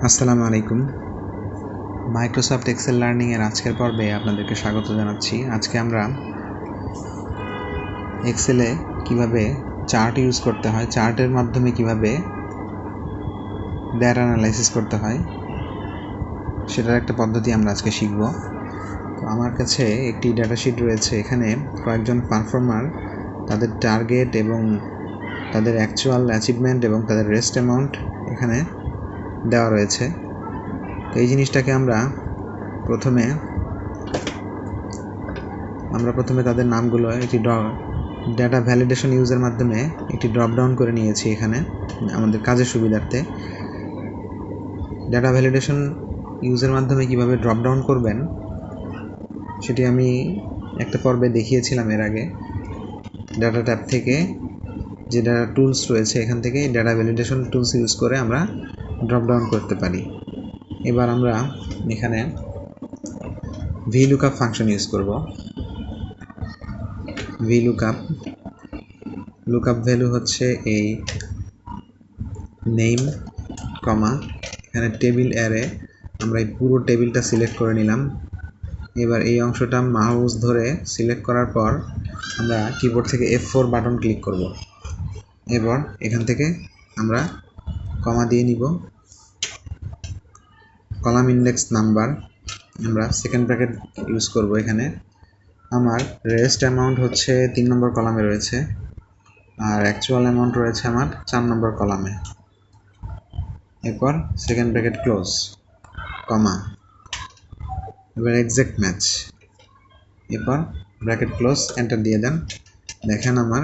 আসসালামু আলাইকুম। Microsoft Excel লার্নিংয়ের আজকের পর্বে আপনাদেরকে স্বাগত জানাচ্ছি। আজকে আমরা এক্সেলে কিভাবে চার্ট ইউজ করতে হয়, চার্টের মাধ্যমে কিভাবে ডেটা অ্যানালাইসিস করতে হয় সেটার একটা পদ্ধতি আমরা আজকে শিখব। তো আমার কাছে একটি ডেটা শিট রয়েছে। এখানে কয়েকজন পারফর্মার তাদের টার্গেট এবং তাদের অ্যাকচুয়াল অ্যাচিভমেন্ট এবং তাদের রেস্ট অ্যামাউন্ট এখানে দেওয়া রয়েছে। তো এই জিনিসটাকে আমরা প্রথমে তাদের নামগুলো একটি ডেটা ভ্যালিডেশন ইউজের মাধ্যমে একটি ড্রপডাউন করে নিয়েছি। এখানে আমাদের কাজের সুবিধার্থে ডেটা ভ্যালিডেশন ইউজের মাধ্যমে কিভাবে ড্রপডাউন করবেন সেটি আমি একটা পর্বে দেখিয়েছিলাম এর আগে। ডাটা ট্যাব থেকে যে ডাটা টুলস রয়েছে এখান থেকে ডেটা ভ্যালিডেশন টুলস ইউজ করে আমরা ড্রপডাউন করতে পারি। এবার আমরা এখানে VLOOKUP ফাংশন ইউজ করব। লুকআপ ভ্যালু হচ্ছে এই নেম কমা এখানে টেবিল অ্যারে, আমরা এই পুরো টেবিলটা সিলেক্ট করে নিলাম। এবার এই অংশটা মাউস ধরে সিলেক্ট করার পর আমরা কিবোর্ড থেকে F4 বাটন ক্লিক করব। এবার এখান থেকে আমরা কমা দিয়ে নিব। কলাম ইন্ডেক্স নাম্বার আমরা সেকেন্ড ব্র্যাকেট ইউজ করব। এখানে আমার রেস্ট অ্যামাউন্ট হচ্ছে 3 নম্বর কলামে রয়েছে আর অ্যাকচুয়াল অ্যামাউন্ট রয়েছে আমার 4 নম্বর কলামে। এরপর সেকেন্ড ব্র্যাকেট ক্লোজ কমা, এবার এক্সাক্ট ম্যাচ, এরপর ব্র্যাকেট ক্লোজ, এন্টার দিয়ে দেন। দেখেন আমার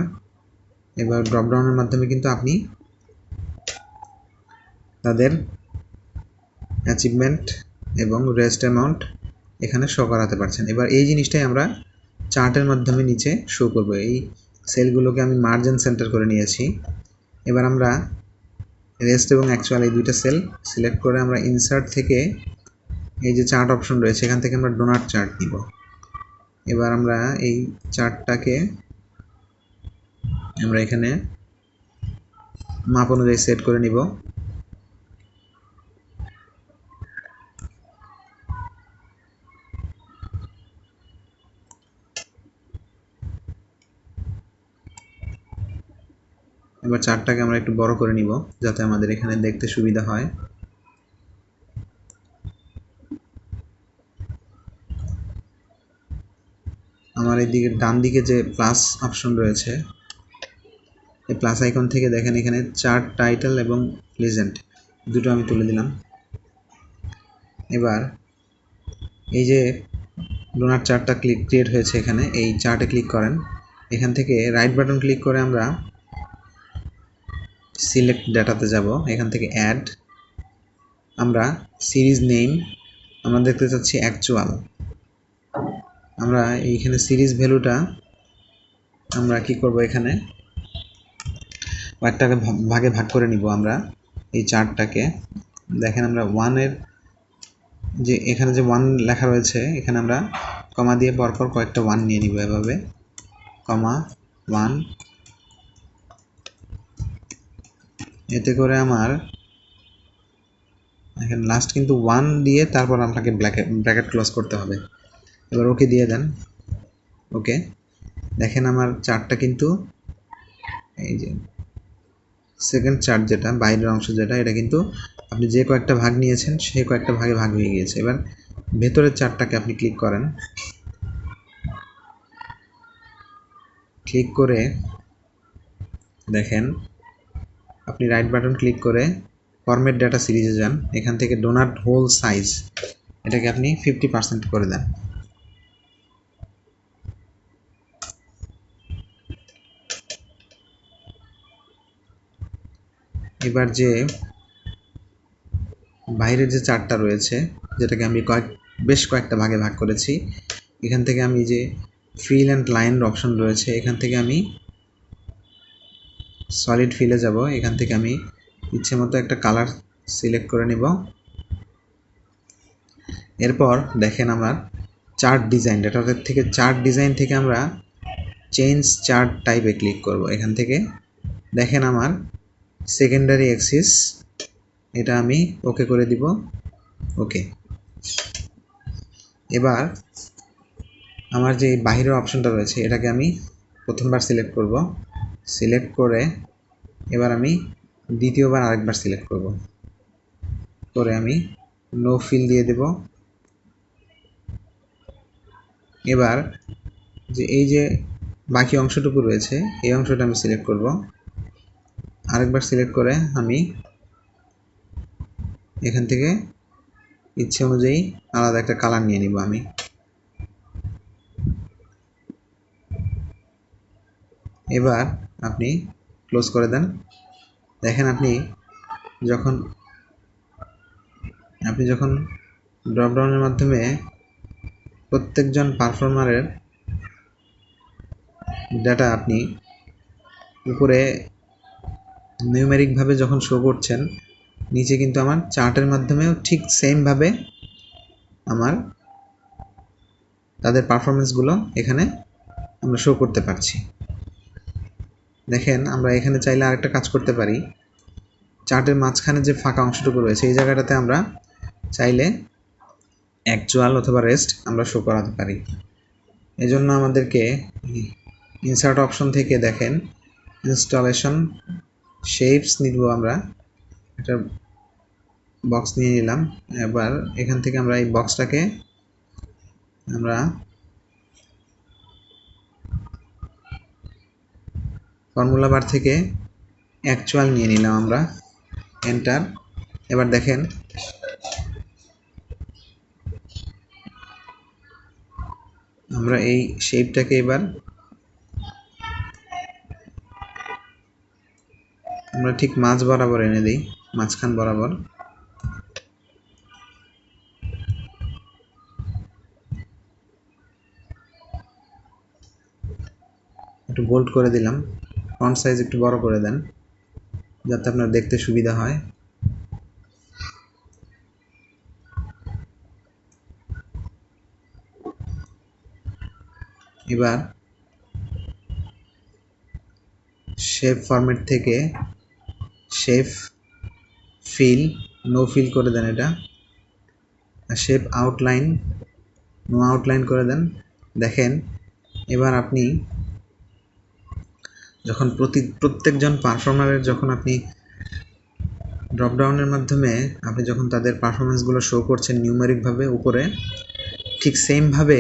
এবার ড্রপডাউনের মাধ্যমে কিন্তু আপনি তাদের অ্যাচিভমেন্ট এবং রেস্ট অ্যামাউন্ট এখানে শো করাতে পারছেন। এবার এই জিনিসটাই আমরা চার্টের মাধ্যমে নিচে শো করব। এই সেলগুলোকে আমি মার্জিন সেন্টার করে নিয়েছি। এবার আমরা রেস্ট এবং অ্যাকচুয়াল এই দুইটা সেল সিলেক্ট করে আমরা ইনসার্ট থেকে এই যে চার্ট অপশন রয়েছে এখান থেকে আমরা ডোনাট চার্ট নিব। এবার আমরা এই চার্টটাকে আমরা এখানে মাপ অনুযায়ী সেট করে নিব। এবার চার্টটাকে আমরা একটু বড় করে নিব যাতে আমাদের এখানে দেখতে সুবিধা হয়। আমার এইদিকে ডান দিকে যে প্লাস অপশন রয়েছে এই প্লাস আইকন থেকে দেখেন এখানে চার্ট টাইটেল এবং লিজেন্ড দুটো আমি তুলে দিলাম। এবার এই যে ডোনাট চার্টটা ক্রিয়েট হয়েছে এখানে এই চার্টে ক্লিক করেন। এখান থেকে রাইট বাটন ক্লিক করে আমরা সিলেক্ট ডাটাতে যাব। এখান থেকে অ্যাড, আমরা সিরিজ নেম আমরা দেখতে চাচ্ছি অ্যাকচুয়াল। আমরা এইখানে সিরিজ ভ্যালুটা আমরা কি করব, এখানে কয়েকটাকে ভাগে ভাগ করে নিব। আমরা এই চার্টটাকে দেখেন আমরা ওয়ানের যে এখানে যে 1 লেখা রয়েছে এখানে আমরা কমা দিয়ে পরপর কয়েকটা 1 নিয়ে নিব। এভাবে কমা 1, এতে করে আমার এখানে লাস্ট কিন্তু 1 দিয়ে তারপর আপনাকে ব্র্যাকেট ক্লোজ করতে হবে। এবার ওকে দিয়ে দেন। ওকে, দেখেন আমার চার্টটা কিন্তু এই যে সেকেন্ড চার্ট যেটা বাইরের অংশ যেটা এটা কিন্তু আপনি যে কয়েকটা ভাগ নিয়েছেন সেই কয়েকটা ভাগে ভাগ হয়ে গিয়েছে। এবার ভেতরের চার্টটাকে আপনি ক্লিক করেন। ক্লিক করে দেখেন আপনি রাইট বাটন ক্লিক করে ফরম্যাট ডাটা সিরিজে যান। এখান থেকে ডোনাট হোল সাইজ এটাকে আপনি 50% করে দেন। এবার যে বাইরের যে চার্টটা রয়েছে যেটাকে আমি বেশ কয়েকটা ভাগে ভাগ করেছি, এখান থেকে আমি যে ফিল অ্যান্ড লাইন অপশন রয়েছে এখান থেকে আমি সলিড ফিলে যাব। এখান থেকে আমি ইচ্ছে মতো একটা কালার সিলেক্ট করে নিব। এরপর দেখেন আমার চার্ট ডিজাইন ডাটা থেকে চার্ট ডিজাইন থেকে আমরা চেঞ্জ চার্ট টাইপে ক্লিক করব। এখান থেকে দেখেন আমার সেকেন্ডারি অ্যাক্সিস এটা আমি ওকে করে দিব। ওকে। এবার আমার যে বাহিরের অপশনটা রয়েছে এটাকে আমি প্রথমবার সিলেক্ট করব। সিলেক্ট করে এবার আমি দ্বিতীয়বার আরেকবার সিলেক্ট করব, করে আমি নো ফিল দিয়ে দেব। এবার যে এই যে বাকি অংশটুকু রয়েছে এই অংশটা আমি সিলেক্ট করব, আরেকবার সিলেক্ট করে আমি এখান থেকে ইচ্ছে অনুযায়ী আলাদা একটা কালার নিয়ে নিব আমি। এবার আপনি ক্লোজ করে দেন। দেখেন আপনি যখন ড্রপডাউনের মাধ্যমে প্রত্যেকজন পারফর্মারের ডাটা আপনি উপরে নিউমেরিকভাবে যখন শো করছেন, নিচে কিন্তু আমার চার্টের মাধ্যমেও ঠিক সেমভাবে আমার তাদের পারফরমেন্সগুলো এখানে আমরা শো করতে পারছি। দেখেন আমরা এখানে চাইলে আরেকটা কাজ করতে পারি। চার্টের মাঝখানে যে ফাঁকা অংশটুকু রয়েছে এই জায়গাটাতে আমরা চাইলে অ্যাকচুয়াল অথবা রেস্ট আমরা শো করাতে পারি। এজন্য আমাদেরকে ইনসার্ট অপশন থেকে দেখেন ইনস্টলেশন শেপস নিব, আমরা একটা বক্স নিয়ে নিলাম। এবার এখান থেকে আমরা এই বক্সটাকে আমরা ফর্মুলা বার থেকে অ্যাকচুয়াল নিয়ে নিলাম আমরা, এন্টার। এবার দেখেন আমরা এই শেপটাকে এবার আমরা ঠিক মাঝ বরাবর এনে দিই, মাঝখান বরাবর। একটু বোল্ড করে দিলাম, ফন্ট সাইজ একটু বড় করে দেন যাতে আপনার দেখতে সুবিধা হয়। এবার শেপ ফরম্যাট থেকে শেপ ফিল নো ফিল করে দেন এটা, আর শেপ আউটলাইন নো আউটলাইন করে দেন। দেখেন এবার আপনি যখন প্রত্যেকজন পারফর্মারের যখন আপনি ড্রপডাউনের মাধ্যমে আপনি যখন তাদের পারফরমেন্সগুলো শো করছেন নিউমেরিকভাবে উপরে, ঠিক সেমভাবে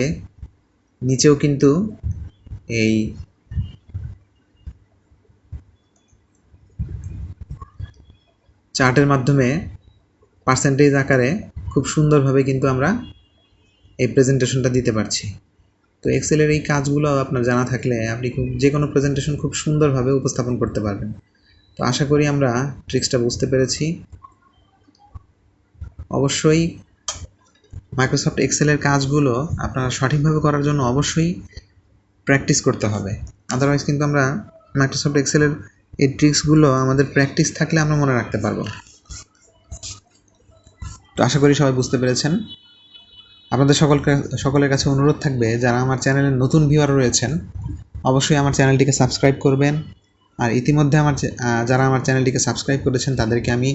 নিচেও কিন্তু এই চার্টের মাধ্যমে পার্সেন্টেজ আকারে খুব সুন্দরভাবে কিন্তু আমরা এই প্রেজেন্টেশনটা দিতে পারছি। তো এক্সেলের এই কাজগুলো আপনার জানা থাকলে আপনি যে কোনো প্রেজেন্টেশন খুব সুন্দরভাবে উপস্থাপন করতে পারবেন। তো আশা করি আমরা ট্রিক্সটা বুঝতে পেরেছি। অবশ্যই মাইক্রোসফট এক্সেলের কাজগুলো আপনারা সঠিকভাবে করার জন্য অবশ্যই প্র্যাকটিস করতে হবে। আদারওয়াইজ কিন্তু আমরা মাইক্রোসফট এক্সেলের এই ট্রিক্সগুলো আমাদের প্র্যাকটিস থাকলে আমরা মনে রাখতে পারবো। তো আশা করি সবাই বুঝতে পেরেছেন। আপনাদের সকলের কাছে অনুরোধ থাকবে, যারা আমার চ্যানেলের নতুন ভিউয়ার রয়েছেন অবশ্যই আমার চ্যানেলটিকে সাবস্ক্রাইব করবেন। আর ইতিমধ্যে যারা আমার চ্যানেলটিকে সাবস্ক্রাইব করেছেন তাদেরকে আমি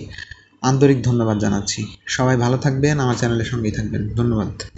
আন্তরিক ধন্যবাদ জানাচ্ছি। সবাই ভালো থাকবেন, আমার চ্যানেলের সঙ্গেই থাকবেন। ধন্যবাদ।